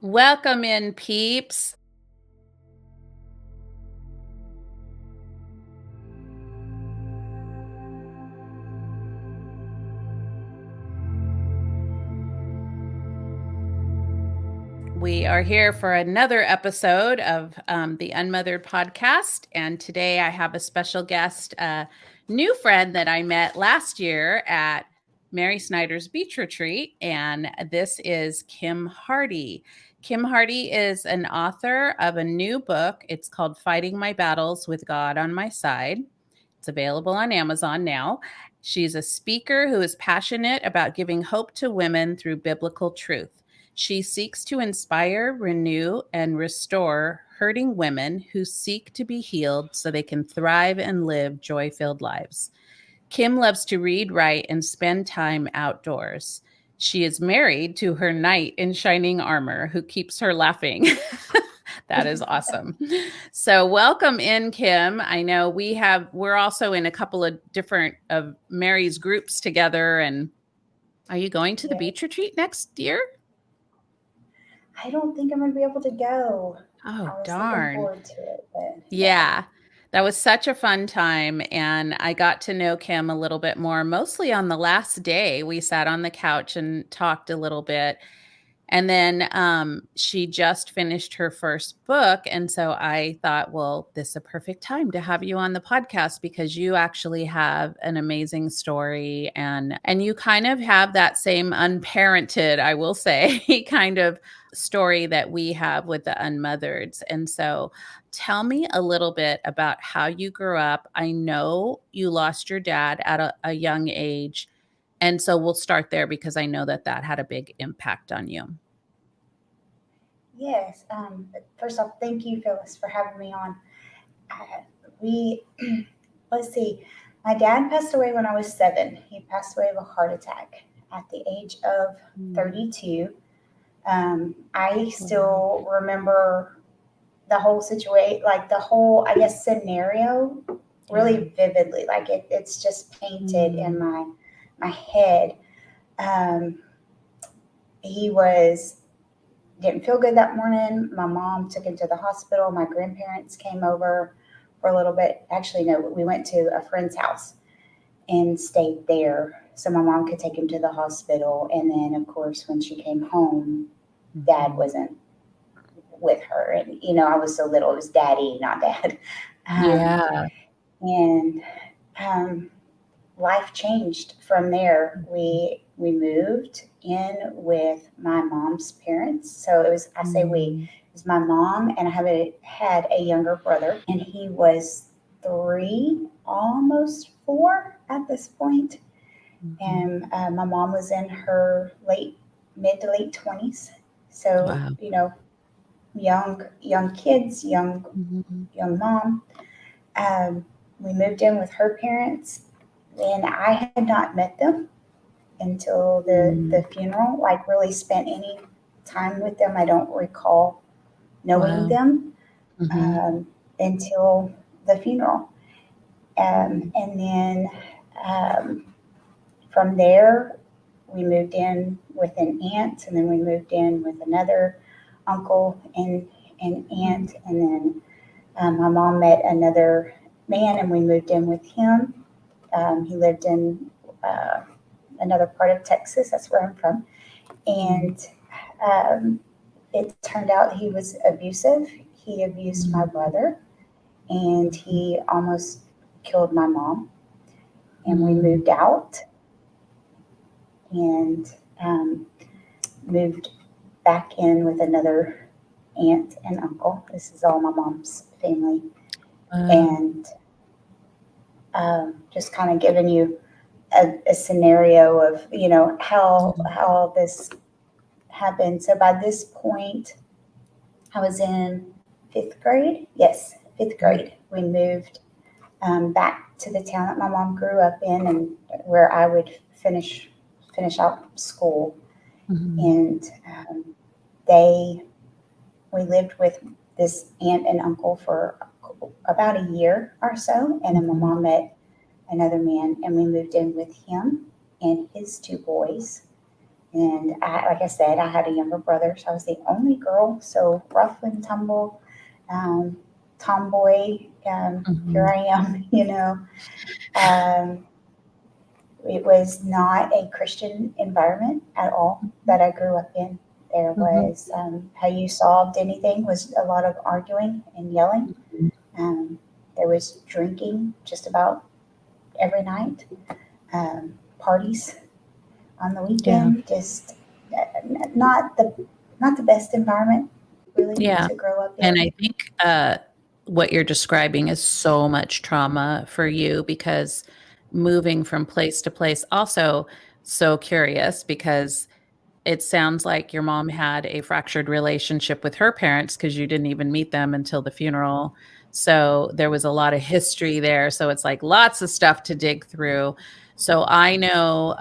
Welcome in, peeps. We are here for another episode of the UnMothered podcast. And today I have a special guest, a new friend that I met last year at Mary Snyder's Beach Retreat. And this is Kim Hardy. Kim Hardy is an author of a new book. It's called Fighting My Battles with God on My Side. It's available on Amazon now. She's a speaker who is passionate about giving hope to women through biblical truth. She seeks to inspire, renew, and restore hurting women who seek to be healed so they can thrive and live joy-filled lives. Kim loves to read, write, and spend time outdoors. She is married to her knight in shining armor who keeps her laughing. That is awesome. So welcome in, Kim. I know we're also in a couple of different of Mary's groups together. And are you going to the beach retreat next year? I don't think I'm going to be able to go. Oh, I was looking darn. forward to it, but Yeah, that was such a fun time. And I got to know Kim a little bit more, mostly on the last day. We sat on the couch and talked a little bit. And then she just finished her first book. And so I thought, well, this is a perfect time to have you on the podcast because you actually have an amazing story and you kind of have that same unparented, I will say, kind of story that we have with the UnMothered. And so tell me a little bit about how you grew up. I know you lost your dad at a young age. And so we'll start there because I know that that had a big impact on you. yes. First off, thank you, Phyllis, for having me on. We, let's see, my dad passed away when I was 7. He passed away of a heart attack at the age of 32. I still remember the whole situation, like the whole, I guess, scenario really vividly. Like it's just painted in my head. He didn't feel good that morning. My mom took him to the hospital. My grandparents came over for a little bit. Actually, no, we went to a friend's house and stayed there so my mom could take him to the hospital. And then, of course, when she came home, dad wasn't with her. And, I was so little. It was daddy, not dad. Yeah. And life changed from there. We moved in with my mom's parents. So it was, I say we, it was my mom, and I had a younger brother, and he was 3, almost 4 at this point. And my mom was in her mid to late 20s. So, Wow. young kids, young mom. We moved in with her parents, and I had not met them until the funeral. Like really spent any time with them. I don't recall knowing Wow. them until the funeral, and then from there we moved in with an aunt, and then we moved in with another uncle and aunt, and then my mom met another man, and we moved in with him. He lived in another part of Texas. That's where I'm from. And it turned out he was abusive. He abused my brother, and he almost killed my mom. And we moved out and moved back in with another aunt and uncle. This is all my mom's family. And just kind of giving you a scenario of how this happened. So by this point, I was in 5th grade. Yes, 5th grade. We moved back to the town that my mom grew up in, and where I would finish out school. And we lived with this aunt and uncle for about a year or so, and then my mom met another man, and we moved in with him and his 2 boys. And like I said, I had a younger brother, so I was the only girl. So rough and tumble, um, tomboy. Here Mhm. I am, Um, it was not a Christian environment at all that I grew up in. There Mhm. was how you solved anything was a lot of arguing and yelling. Mhm. There was drinking just about every night, parties on the Yeah. weekend. Just not the best environment really Yeah. to grow up And I in. think what you're describing is so much trauma for you because moving from place to place, also so curious because it sounds like your mom had a fractured relationship with her parents because you didn't even meet them until the funeral. So there was a lot of history there. So it's like lots of stuff to dig through. So I know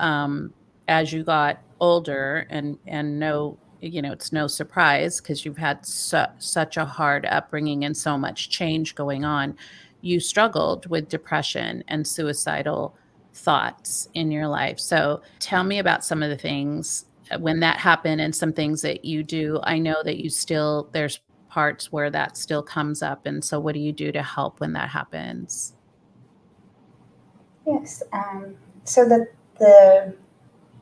as you got older and no, it's no surprise because you've had such a hard upbringing and so much change going on. You struggled with depression and suicidal thoughts in your life. So tell me about some of the things when that happened and some things that you do. I know that you still, there's parts where that still comes up. And so what do you do to help when that happens? Yes. So the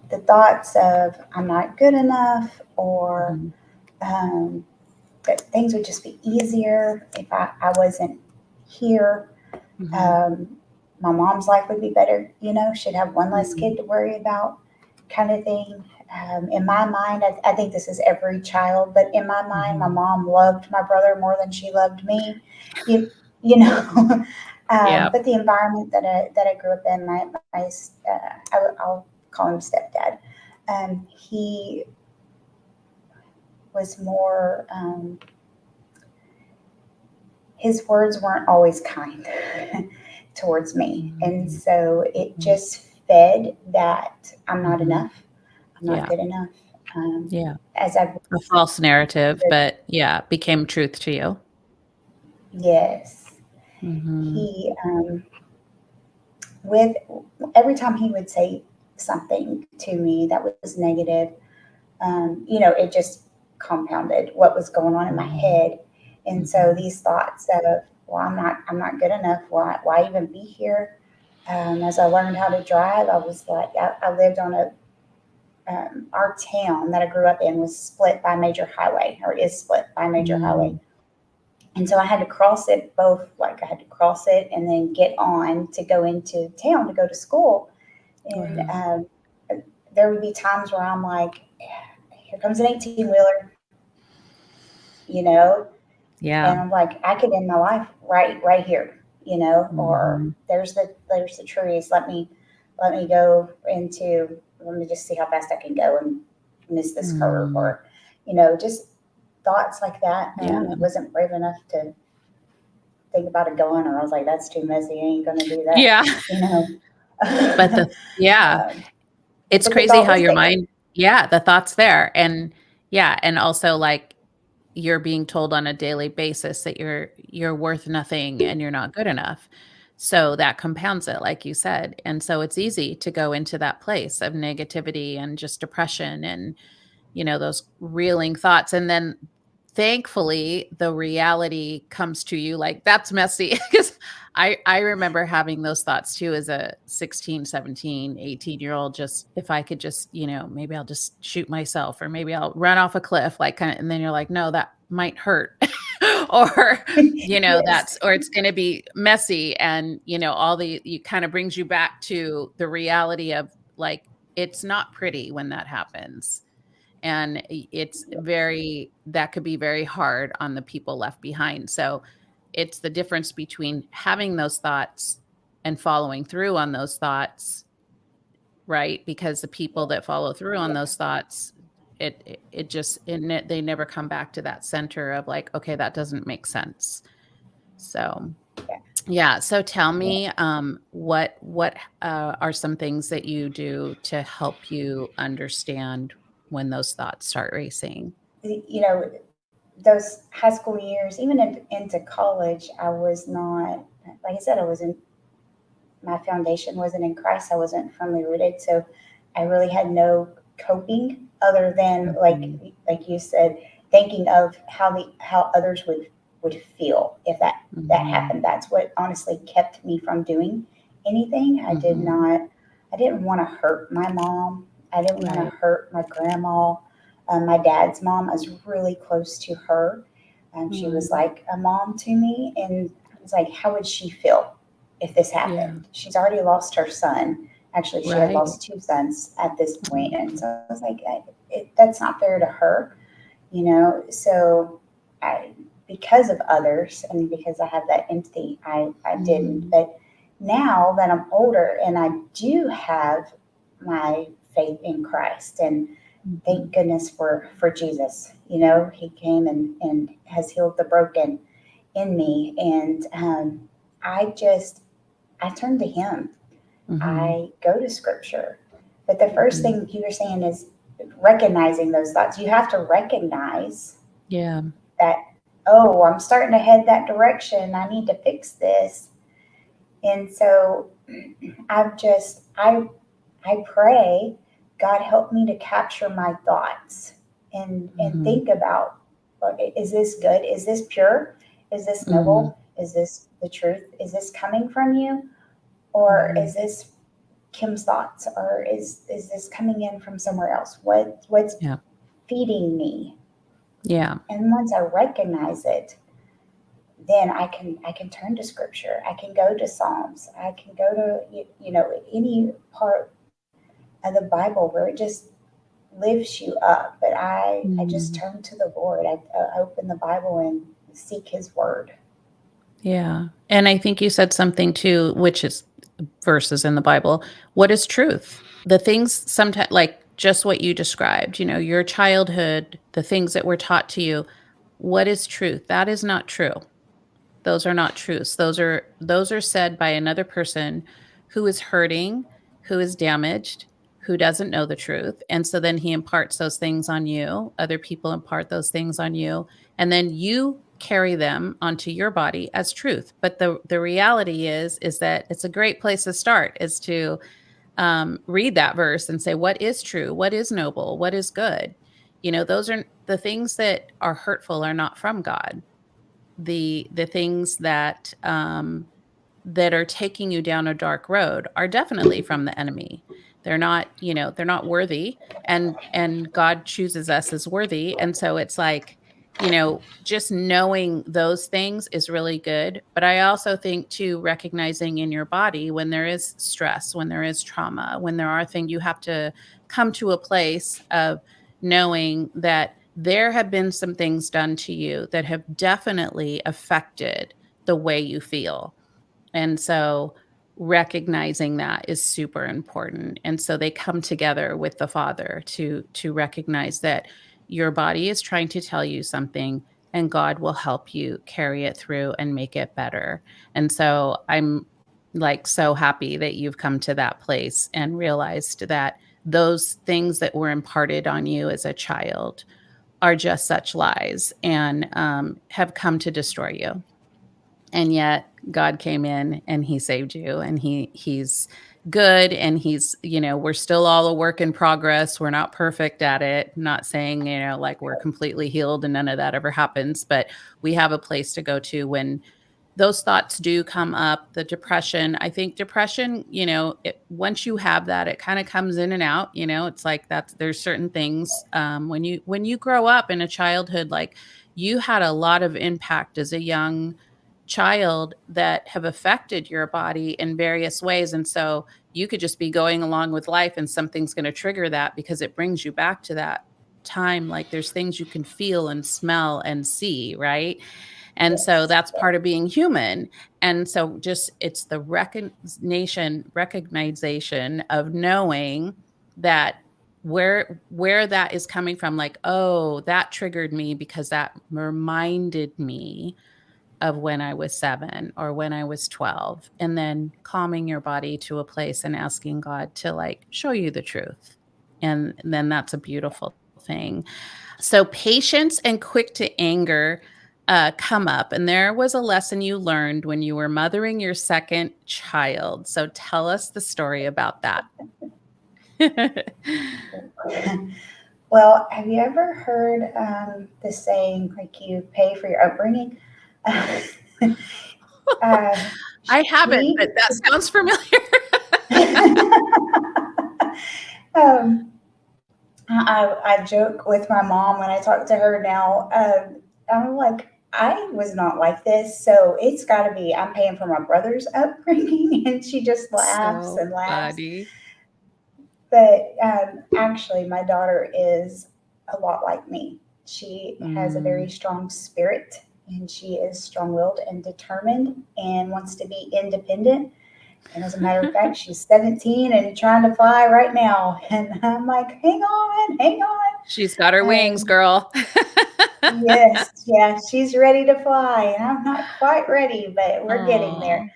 the thoughts of I'm not good enough, or Mhm. um, that things would just be easier if I wasn't here. Mhm. Um, my mom's life would be better, she'd have one less Mhm. kid to worry about, kind of thing. In my mind, I think this is every child, but in my mind, my Mhm. mom loved my brother more than she loved me. You know, Yeah. but the environment that I grew up in, I'll call him stepdad. He was more. His words weren't always kind towards me. And Mhm. so it Mhm. just fed that I'm not Mhm. enough. I'm not Yeah. good enough. Um, Yeah. as I've, A false narrative, but yeah, became truth to you. yes, Mhm. he, with every time he would say something to me that was negative, it just compounded what was going on in my Mhm. head. And so Mhm. these thoughts of, well, I'm not good enough. Why even be here? As I learned how to drive, I was like, I lived on our town that I grew up in was split by a major highway, or is split by a major highway. Mm. And so I had to cross it both, like I had to cross it and then get on to go into town to go to school. And Wow. there would be times where I'm like, here comes an 18 wheeler, you know, Yeah. and I'm like, I could end my life right here, or Mhm. there's the trees. Let me go into. Let me just see how fast I can go and miss this curve, Mm. or just thoughts like that. Yeah. Wasn't brave enough to think about it going, or I was like, that's too messy. I ain't gonna do that, Yeah. you know. But yeah, um, it's but the crazy thought how was your there. mind, yeah, the thought's there. And yeah, and also like you're being told on a daily basis that you're worth nothing and you're not good enough. So that compounds it, like you said. And so it's easy to go into that place of negativity and just depression and those reeling thoughts. And then thankfully the reality comes to you like that's messy because I remember having those thoughts too as a 16, 17, 18-year old, just if I could just, maybe I'll just shoot myself or maybe I'll run off a cliff, like kind of, and then you're like, no, that might hurt. Or Yes. that's or it's going to be messy and all the you kind of brings you back to the reality of like it's not pretty when that happens, and it's very that could be very hard on the people left behind. So it's the difference between having those thoughts and following through on those thoughts, right? Because the people that follow through on Yeah. those thoughts, they never come back to that center of like, okay, that doesn't make sense. So Yeah. yeah, so tell Yeah. me, what are some things that you do to help you understand when those thoughts start racing? You know, those high school years, even into college, I was not, like I said, I wasn't, my foundation wasn't in Christ. I wasn't firmly rooted. So I really had no coping other than Mhm. like you said, thinking of how others would feel if that Mhm. happened. That's what honestly kept me from doing anything. Mhm. I didn't want to hurt my mom. I didn't want to Right. hurt my grandma. My dad's mom, I was really close to her. She was Mm. like a mom to me, and I was like, how would she feel if this Yeah. happened? She's already lost her son. Actually, she had Right. lost two sons at this point, Mm. and so I was like, that's not fair to her, you know. So, I, because of others and because I have that empathy, I didn't. Mm. But now that I'm older and I do have my faith in Christ, and thank Mhm. goodness for Jesus. You know, He came and has healed the broken in me, and I just I turn to Him. Mhm. I go to Scripture, but the first Mhm. thing you were saying is recognizing those thoughts. You have to recognize Yeah. that, oh, I'm starting to head that direction. I need to fix this. And so I pray, God help me to capture my thoughts and Mhm. think about, is this good? Is this pure? Is this Mhm. noble? Is this the truth? Is this coming from you? Or Mhm. is this Kim's thoughts? Or is this coming in from somewhere else? What's Yeah. feeding me? Yeah. And once I recognize it, then I can turn to scripture. I can go to Psalms. I can go to any part of the Bible where it just lifts you up. But I just Mm. turn to the Lord. I open the Bible and seek His Word. Yeah. And I think you said something too, which is verses in the Bible. What is truth? The things sometimes, like just what you described, your childhood, the things that were taught to you. What is truth? That is not true. Those are not truths. Those are said by another person who is hurting, who is damaged, who doesn't know the truth. And so then he imparts those things on you. Other people impart those things on you, and then you carry them onto your body as truth. But the reality is that it's a great place to start is to read that verse and say, what is true? What is noble? What is good? Those are the things that are hurtful are not from God. The things that are taking you down a dark road are definitely from the enemy. They're not worthy, and God chooses us as worthy. And so it's like, just knowing those things is really good. But I also think too, recognizing in your body when there is stress, when there is trauma, when there are things, you have to come to a place of knowing that there have been some things done to you that have definitely affected the way you feel. And so recognizing that is super important. And so they come together with the father to recognize that your body is trying to tell you something, and God will help you carry it through and make it better. And so I'm like so happy that you've come to that place and realized that those things that were imparted on you as a child are just such lies and have come to destroy you. And yet God came in and he saved you, and he's good, and we're still all a work in progress. We're not perfect at it. Not saying, like we're completely healed and none of that ever happens, but we have a place to go to when those thoughts do come up. The depression, I think depression, once you have that, it kind of comes in and out. It's like there's certain things when you grow up in a childhood, like you had a lot of impact as a young child that have affected your body in various ways. And so you could just be going along with life and something's going to trigger that because it brings you back to that time. Like there's things you can feel and smell and see, right? And so Yes. that's part of being human. And so just it's the recognition of knowing that where that is coming from, like, oh, that triggered me because that reminded me of when I was 7 or when I was 12, and then calming your body to a place and asking God to like show you the truth. And then that's a beautiful thing. So patience and quick to anger come up. And there was a lesson you learned when you were mothering your second child. So tell us the story about that. Well, have you ever heard the saying, like, you pay for your upbringing? uh, I haven't, she, but that sounds familiar. um, I joke with my mom when I talk to her now. I'm like, I was not like this, so it's got to be I'm paying for my brother's upbringing, and she just laughs So and laughs. funny. But actually, my daughter is a lot like me. She has a very Mm. strong spirit, and she is strong-willed and determined, and wants to be independent. And as a matter of fact, she's 17 and trying to fly right now. And I'm like, hang on, hang on. She's got her wings, Um, girl. yes, yeah, she's ready to fly. And I'm not quite ready, but we're getting there.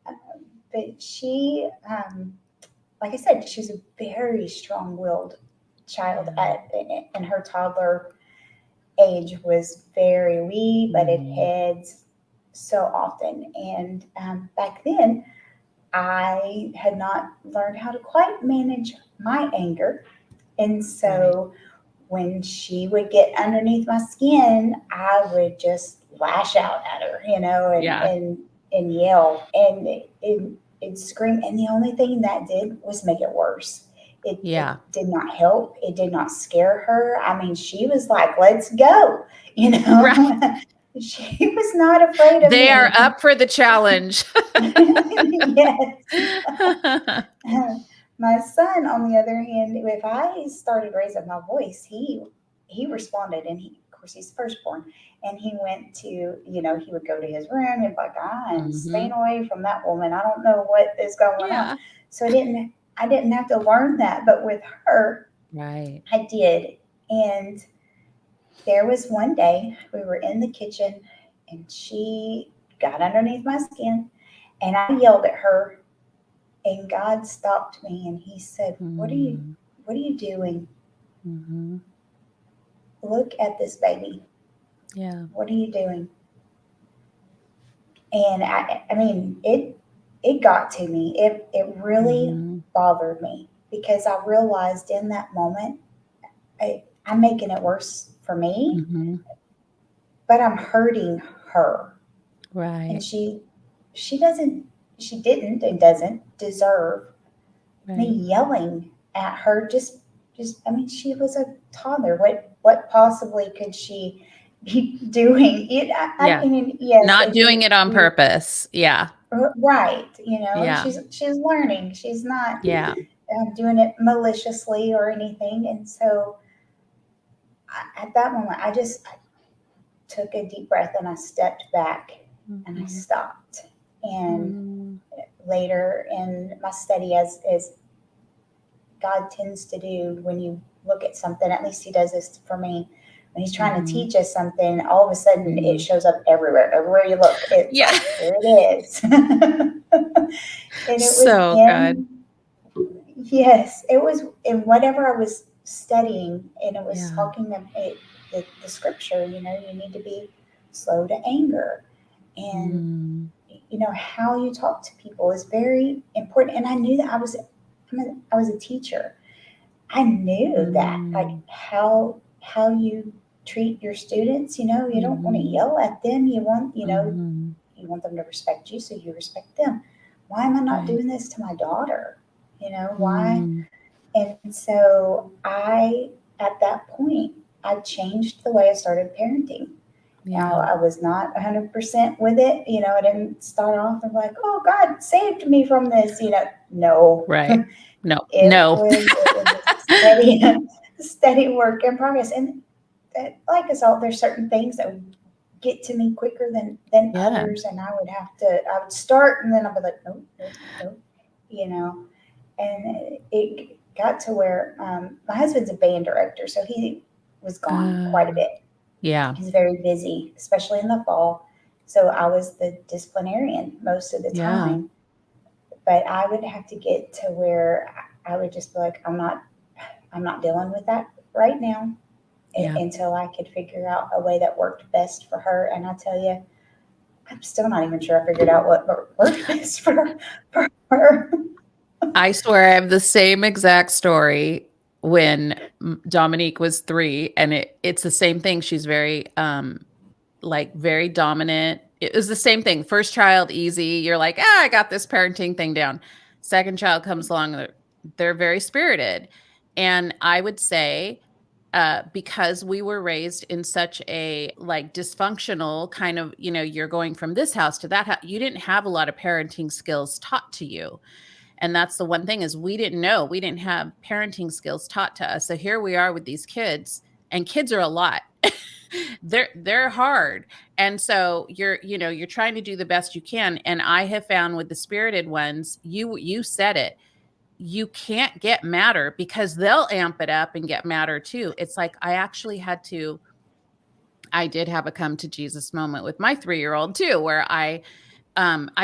Oh. But she, like I said, she's a very strong-willed child. Yeah. And her toddler age was very, we butted Mm. heads so often. And back then, I had not learned how to quite manage my anger. And Right. so when she would get underneath my skin, I would just lash out at her, Yeah. and yell and scream. And the only thing that did was make it worse. It Yeah. did not help. It did not scare her. I mean, she was like, let's go, Right. She was not afraid of They are me. up for the challenge. Yes. My son, on the other hand, if I started raising my voice, he responded, and of course, he's firstborn, and he went to, he would go to his room and be like, I am staying Hmm. away from that woman. I don't know what is going on. Yeah. So I didn't have to learn that, but with her, Right. I did. And there was one day we were in the kitchen, and she got underneath my skin, and I yelled at her, and God stopped me, and he said, Mm. what are you doing? Hmm. Look at this baby. Yeah. What are you doing? And I mean, it got to me. It really Hmm. bothered me, because I realized in that moment, I'm making it worse for me, Hmm. but I'm hurting her. And Right. she doesn't she didn't and doesn't deserve me Right. yelling at her. Just I mean, she was a toddler. What possibly could she be doing? I Yeah. mean, yes, Not they do. doing it on purpose. Yeah. Right, Yeah. she's learning. She's not Yeah. doing it maliciously or anything. And so at that moment, I took a deep breath, and I stepped back, and I Hmm. stopped. And Mm. later in my study, as God tends to do when you look at something, at least He does this for me. When He's trying to Hmm. teach us something, all of a sudden it Hmm. shows up everywhere. Everywhere you look, it's Yeah. like, here it is. And it was So good. in, yes, it was in whatever I was studying, and it was Yeah. talking about the scripture, you need to be slow to anger. And, Mm. how you talk to people is very important. And I knew that I was a teacher. I knew that, like, Mm. how you treat your students. You don't want to Mhm. yell at them. Mhm. You want them to respect you, so you respect them. Why am I not Right. doing this to my daughter? Why? Mm. And so at that point, I changed the way I started parenting. Now, Yeah. I was not 100% with it. I didn't start off and be like, oh, God saved me from this. No. Right. No. It No. was a steady, steady work in progress. And like us all, there's certain things that would get to me quicker than Yeah. others. And I would start, and then I'd be like, nope, nope, nope, you know. And it got to where my husband's a band director, so he was gone quite a Uh, bit. yeah. He's very busy, especially in the fall. So I was the disciplinarian most of the Yeah. time. But I would have to get to where I would just be like, I'm not dealing with that right now, Yeah. until I could figure out a way that worked best for her. And I tell you, I'm still not even sure I figured out what worked best for her. I swear I have the same exact story when Dominique was 3, and it's the same thing. She's very like very dominant. It was the same thing. First child, easy. You're like, I got this parenting thing down. Second child comes along, they're very spirited. And I would say, because we were raised in such a like dysfunctional kind of, you're going from this house to that house, you didn't have a lot of parenting skills taught to you. And that's the one thing is we didn't know. We didn't have parenting skills taught to us. So here we are with these kids, and kids are a lot. They're hard. And so you're trying to do the best you can. And I have found with the spirited ones, you said it, you can't get madder because they'll amp it up and get madder too. It's like I did have a come to Jesus moment with my 3-year-old too, where I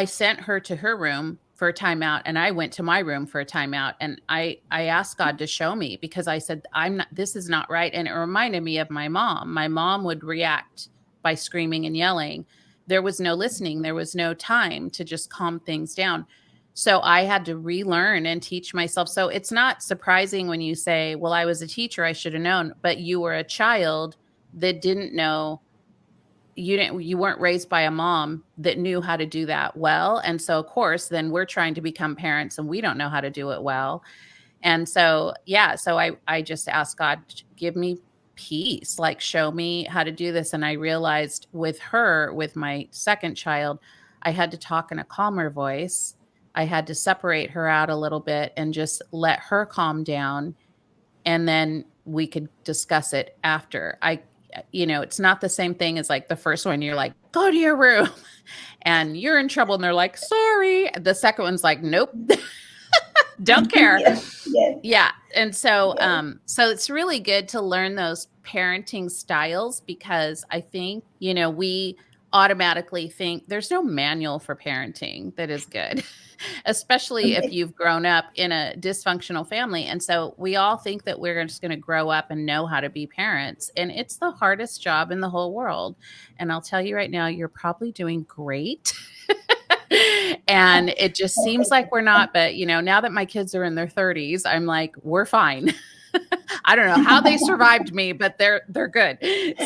sent her to her room for a timeout, and I went to my room for a timeout, and I asked God to show me, because I said, this is not right. And it reminded me of my mom. My mom would react by screaming and yelling. There was no listening. There was no time to just calm things down. So I had to relearn and teach myself. So it's not surprising when you say, well, I was a teacher, I should have known, but you were a child that didn't know. You weren't raised by a mom that knew how to do that well. And so of course then we're trying to become parents and we don't know how to do it well. And so so I just asked God, give me peace, like show me how to do this. And I realized with my second child, I had to talk in a calmer voice. I had to separate her out a little bit and just let her calm down, and then we could discuss it after. It's not the same thing as like the first one. You're like, go to your room and you're in trouble. And they're like, sorry. The second one's like, nope, don't care. Yes, yes, Yeah. And so, yes. so it's really good to learn those parenting styles, because I think, we automatically think there's no manual for parenting that is good, especially if you've grown up in a dysfunctional family. And so we all think that we're just going to grow up and know how to be parents. And it's the hardest job in the whole world. And I'll tell you right now, you're probably doing great. And it just Well, seems thank like you. we're not. But, now that my kids are in their 30s, I'm like, we're fine. I don't know how they survived me, but they're good.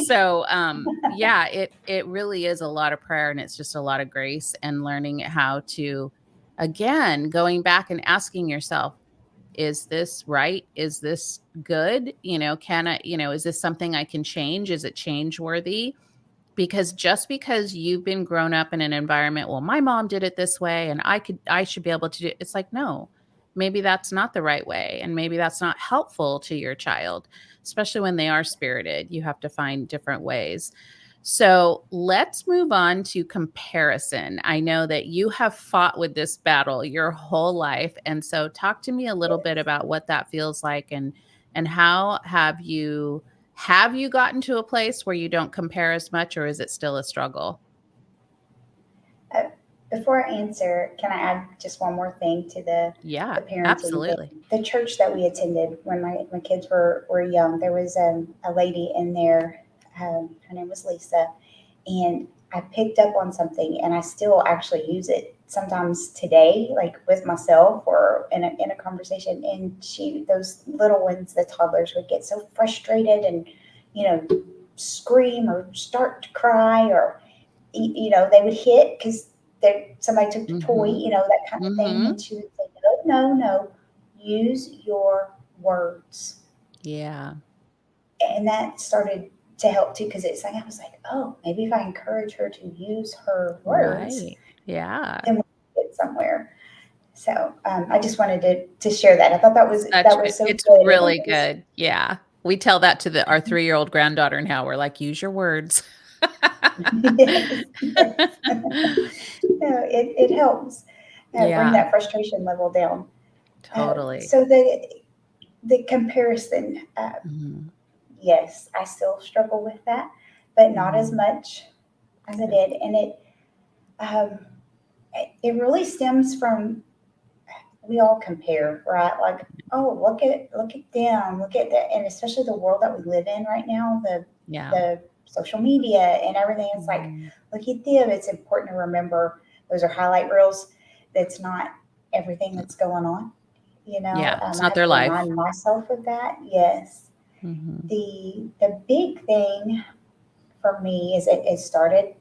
So it really is a lot of prayer, and it's just a lot of grace and learning how to, again, going back and asking yourself, is this right? Is this good? Can I, is this something I can change? Is it change worthy? Because just because you've been grown up in an environment, well, my mom did it this way and I should be able to do it. It's like, no, maybe that's not the right way. And maybe that's not helpful to your child, especially when they are spirited. You have to find different ways. So let's move on to comparison. I know that you have fought with this battle your whole life. And so talk to me a little bit about what that feels like, and how have you gotten to a place where you don't compare as much, or is it still a struggle? Uh, Before I answer, can I add just one more thing to Yeah, the parenting thing? absolutely. The church that we attended when my kids were young, there was a lady in there. Her name was Lisa, and I picked up on something, and I still actually use it sometimes today, like with myself or in a conversation. And those little ones, the toddlers, would get so frustrated and, you know, scream or start to cry, or they would hit because somebody took the toy, Mhm. that kind of thing. Mhm. And she would say, no, no, no, use your words. Yeah. And that started to help too, because it's like, I was like, oh, maybe if I encourage her to use her words, Right. Yeah. then we'll get somewhere. So I just wanted to share that. I thought that was so It's good, and really it was. good. Yeah. We tell that to our 3-year-old granddaughter now. We're like, use your words. Yes, yes. No, it helps bring Yeah, that frustration level down. totally. So the comparison, Mhm. yes, I still struggle with that, but not as Mhm. much as I Good. did. And um, it really stems from, we all compare, right? Like, oh, look at them, look at that, and especially the world that we live in right now, the Yeah. the social media and everything. It's like, Mhm. look at them. It's important to remember those are highlight reels. That's not everything that's going on. Yeah. It's I not have their to life. remind myself of that. Yes. Mm-hmm. The big thing for me is it started,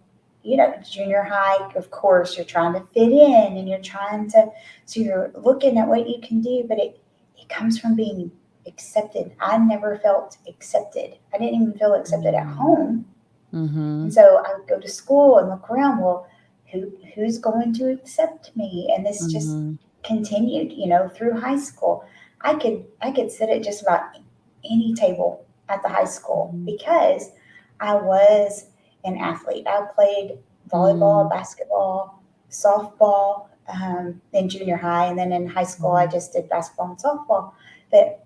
junior high. Of course, you're trying to fit in and you're trying to, so you're looking at what you can do, but it comes from being accepted. I never felt accepted. I didn't even feel accepted at home. Mm-hmm. And so I would go to school and look around. Well, who's going to accept me? And this just Mm-hmm. continued, through high school. I could sit at just about any table at the high school Mm-hmm. because I was an athlete. I played volleyball, basketball, softball in junior high, and then in high school I Mm-hmm. just did basketball and softball. But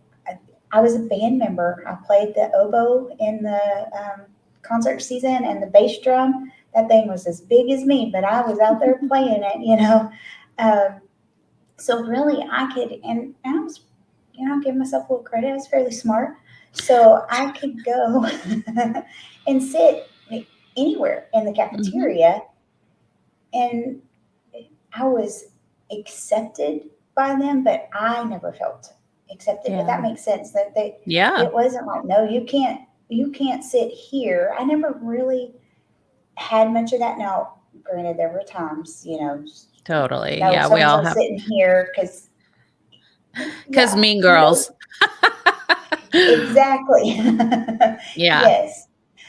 I was a band member. I played the oboe in the concert season and the bass drum. That thing was as big as me, but I was out there playing it. Um, so really, I could, and I was, I'll give myself a little credit. I was fairly smart, so I could go and sit anywhere in the Mm-hmm. cafeteria, and I was accepted by them, but I never felt accepted. If Yeah. that makes sense, that Yeah. it wasn't like, no, you can't sit here. I never really had much of that. Now, granted, there were times, Totally. no, Yeah. We so and all so have, sitting here because, because yeah, mean girls. exactly. Yeah. Yes.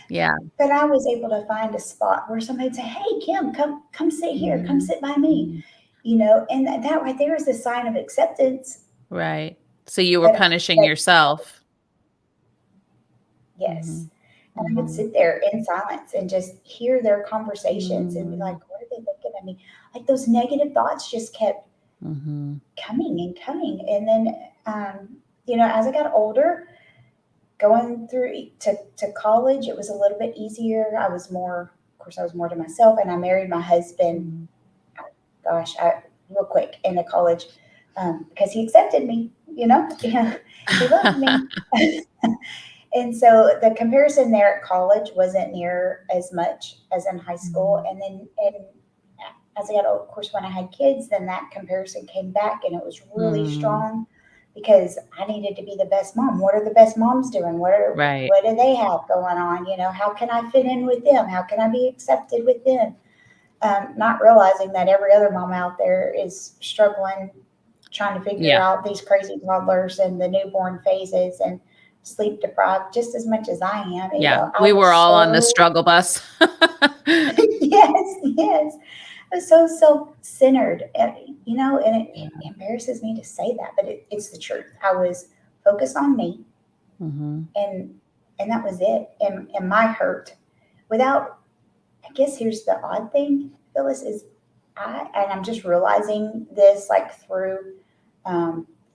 Yeah. But I was able to find a spot where somebody'd say, "Hey, Kim, come sit here. Come Mm-hmm. sit by me." Mm-hmm. And that right there is a sign of acceptance. Right. So you were But punishing but yourself. Mm-hmm. yes, and I would Mm-hmm. sit there in silence and just hear their conversations and be like, "What are they thinking of me?" Like those negative thoughts just kept Mm-hmm. coming and coming, and then as I got older, going through to college, it was a little bit easier. Of course, I was more to myself, and I married my husband. Mm-hmm. Gosh, real quick into college because he accepted me. Yeah, he loved me. And so the comparison there at college wasn't near as much as in high school. Mm-hmm. And then, and as I got old, of course, when I had kids, then that comparison came back and it was really Mm-hmm. strong because I needed to be the best mom. What are the best moms doing? Right. What do they have going on? How can I fit in with them? How can I be accepted with them? Not realizing that every other mom out there is struggling, trying to figure Yeah. out these crazy toddlers and the newborn phases and sleep deprived just as much as I am. Yeah. I We was were all on the so, struggle bus. yes, yes. I was so self-centered, and Yeah. it embarrasses me to say that, but it's the truth. I was focused on me, Mm-hmm. and that was it, and my hurt. Without, I guess here's the odd thing, Phyllis, is I'm just realizing this like through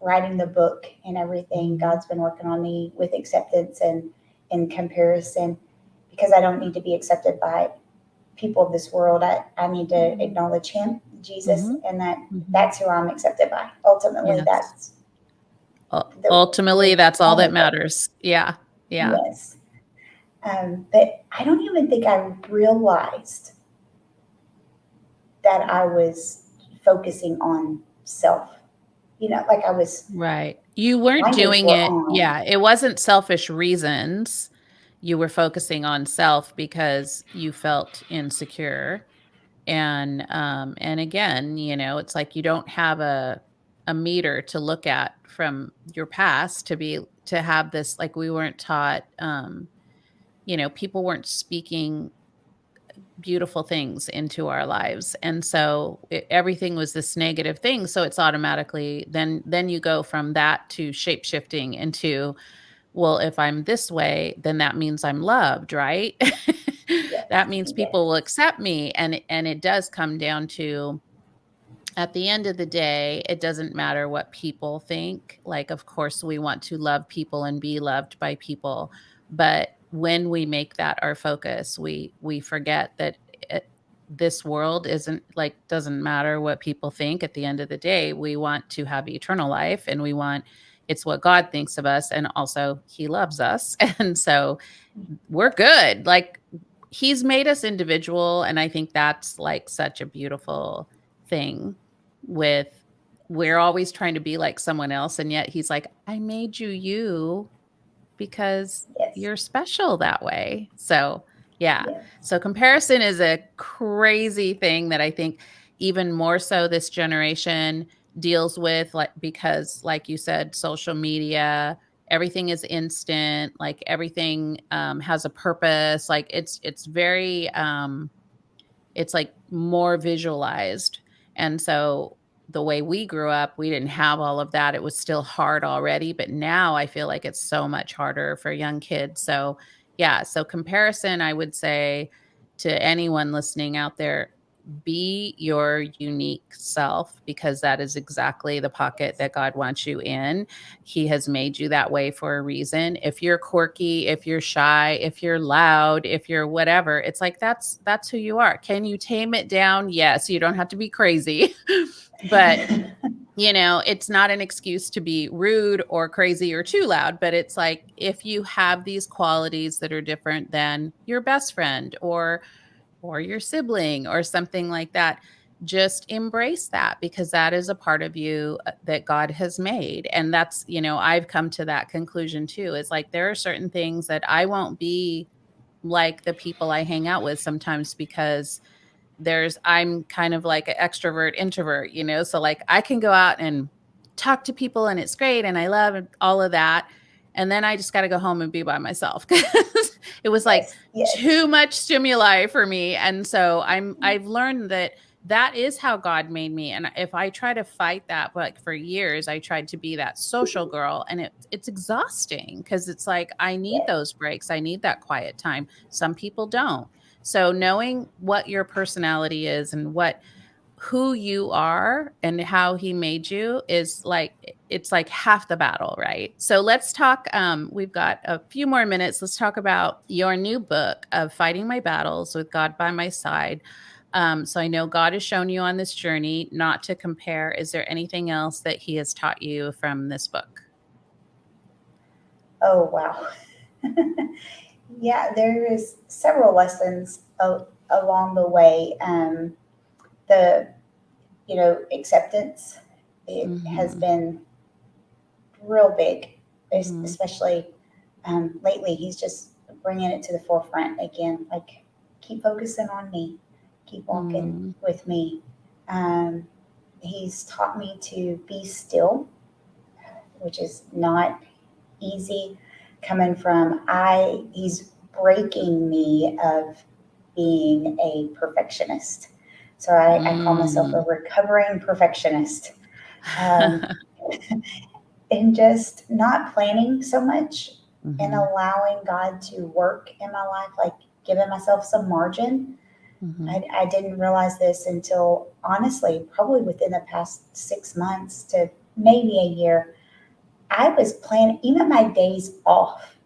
writing the book and everything. Mm-hmm. God's been working on me with acceptance and comparison because I don't need to be accepted by people of this world. I need to acknowledge Him, Jesus, Mm-hmm. and Mm-hmm. that's who I'm accepted by. Ultimately, Yes. that's the Ultimately, that's all that only thing. matters. Yeah. Yeah. Yes. But I don't even think I realized that I was focusing on self. Like I was, Right. You weren't blinders doing were it. on. Yeah. It wasn't selfish reasons. You were focusing on self because you felt insecure. And again, it's like you don't have a meter to look at from your past to have this, like we weren't taught, people weren't speaking beautiful things into our lives, and so everything was this negative thing, so it's automatically then you go from that to shape shifting into, well, if I'm this way, then that means I'm loved, right? That Yes, means people will yes, accept me, and it does come down to, at the end of the day, it doesn't matter what people think. Like, of course, we want to love people and be loved by people, but when we make that our focus, we forget that it, this world isn't like doesn't matter what people think. At the end of the day, we want to have eternal life, and we want it's what God thinks of us, and also He loves us, and so we're good. Like He's made us individual, and I think that's like such a beautiful thing with we're always trying to be like someone else. And yet he's like, I made you because Yes. you're special that way. So, yeah. Yes. So, comparison is a crazy thing that I think even more so this generation deals with, like, because, like you said, social media, everything is instant, like everything has a purpose. Like, it's very, it's like more visualized. And so the way we grew up, we didn't have all of that. It was still hard already, but now I feel like it's so much harder for young kids. So, yeah, so comparison, I would say to anyone listening out there, be your unique self, because that is exactly the pocket Yes. that God wants you in. He has made you that way for a reason. If you're quirky, if you're shy, if you're loud, if you're whatever, it's like that's who you are. Can you tame it down? Yes, you don't have to be crazy. But it's not an excuse to be rude or crazy or too loud, but it's like if you have these qualities that are different than your best friend or your sibling or something like that, just embrace that, because that is a part of you that God has made. And that's, I've come to that conclusion too. It's like there are certain things that I won't be like the people I hang out with sometimes, because I'm kind of like an extrovert introvert, so like I can go out and talk to people and it's great and I love all of that, and then I just got to go home and be by myself because it was like Yes. Yes. too much stimuli for me. And so I've learned that that is how God made me. And if I try to fight that, like for years I tried to be that social girl, and it's exhausting, because it's like I need Yes. those breaks, I need that quiet time. Some people don't. So knowing what your personality is and who you are and how he made you is like, it's like half the battle, right? So let's talk, we've got a few more minutes. Let's talk about your new book of Fighting My Battles with God by My Side. So I know God has shown you on this journey not to compare. Is there anything else that he has taught you from this book? Oh, wow. Yeah, there is several lessons along the way. The acceptance, it has Mm-hmm. been real big, Mm-hmm. especially lately. He's just bringing it to the forefront again. Like, keep focusing on me, keep walking Mm-hmm. with me. Um, he's taught me to be still, which is not easy coming from he's breaking me of being a perfectionist. So I call myself a Mm. recovering perfectionist. Um, and just not planning so much and Mm-hmm. allowing God to work in my life, like giving myself some margin. Mm-hmm. I didn't realize this until, honestly, probably within the past 6 months to maybe a year. I was planning, even my days off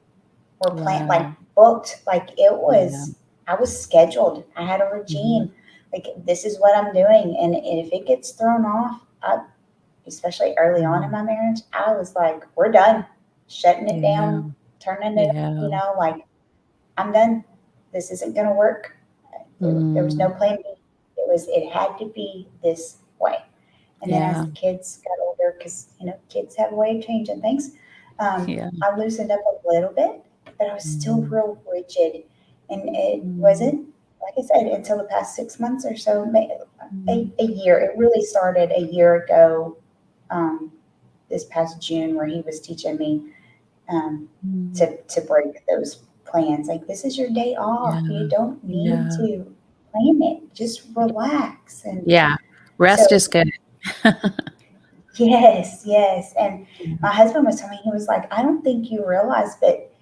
were planned, like Wow. booked, like it Yeah. was, I was scheduled. I had a Mm-hmm. routine. Like, this is what I'm doing. And if it gets thrown off, especially early on in Mm-hmm. my marriage, I was like, we're done, shutting it Yeah. down, turning it, Yeah. like, I'm done. This isn't going to work. There was no Mm. plan B. It had to be this way. And then as Yeah. the kids got older, because kids have a way of changing things, Yeah. I loosened up a little bit, but I was still Mhm. real rigid. And it Mm. wasn't, like I said, until the past 6 months or so, Mm. a year. It really started a year ago, um, this past June, where he was teaching me um, Mm. to break those plans. Like, this is your day off. You Yeah. don't need Yeah. to plan it. Just relax. And Yeah. Rest so, is good. yes, yes. And Yeah. my husband was telling me, he was like, I don't think you realize, but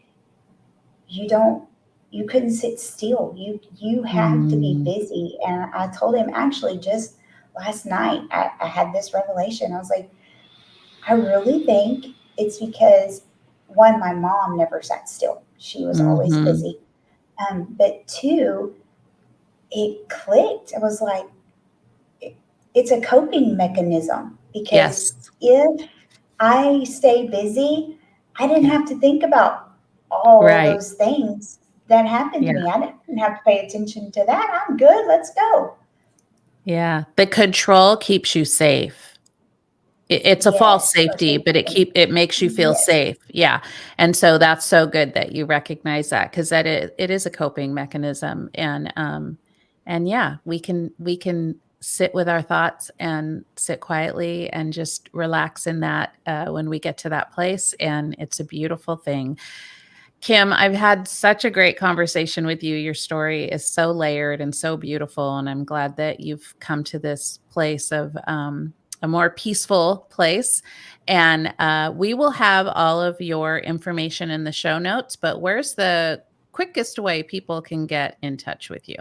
you don't, you couldn't sit still. You have to be Mm. busy. And I told him, actually, just last night, I had this revelation. I was like, I really think it's because, one, my mom never sat still. She was always Mhm. busy. But two, it clicked. I was like, it's a coping mechanism, because Yes. if I stay busy, I didn't Yeah. have to think about all Right. those things that happened to Yeah. me. I didn't have to pay attention to that. I'm good. Let's go. Yeah. The control keeps you safe. it's a false Yes, or safety, but safety. it makes you feel Yes. safe. Yeah. And so that's so good that you recognize that, because it is a coping mechanism. And yeah, we can sit with our thoughts and sit quietly and just relax in that when we get to that place. And it's a beautiful thing. Kim, I've had such a great conversation with you. Your story is so layered and so beautiful. And I'm glad that you've come to this place of a more peaceful place. And we will have all of your information in the show notes. But where's the quickest way people can get in touch with you?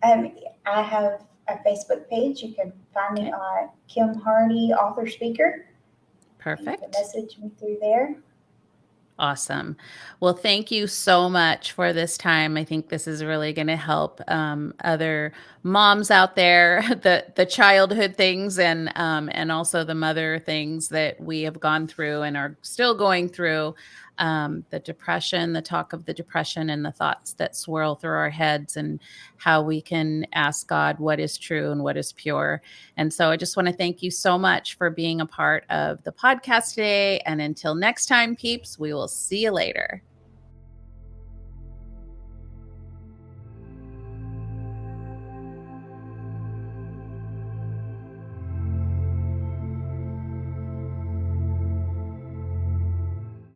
Um, I have a Facebook page. You can find me Okay, on Kim Hardy, author speaker, and you can perfect. message me through there. Awesome. Well, thank you so much for this time. I think this is really going to help other moms out there, the childhood things and also the mother things that we have gone through and are still going through. The depression, the talk of the depression, and the thoughts that swirl through our heads, and how we can ask God what is true and what is pure. And so I just want to thank you so much for being a part of the podcast today. And until next time, peeps, we will see you later.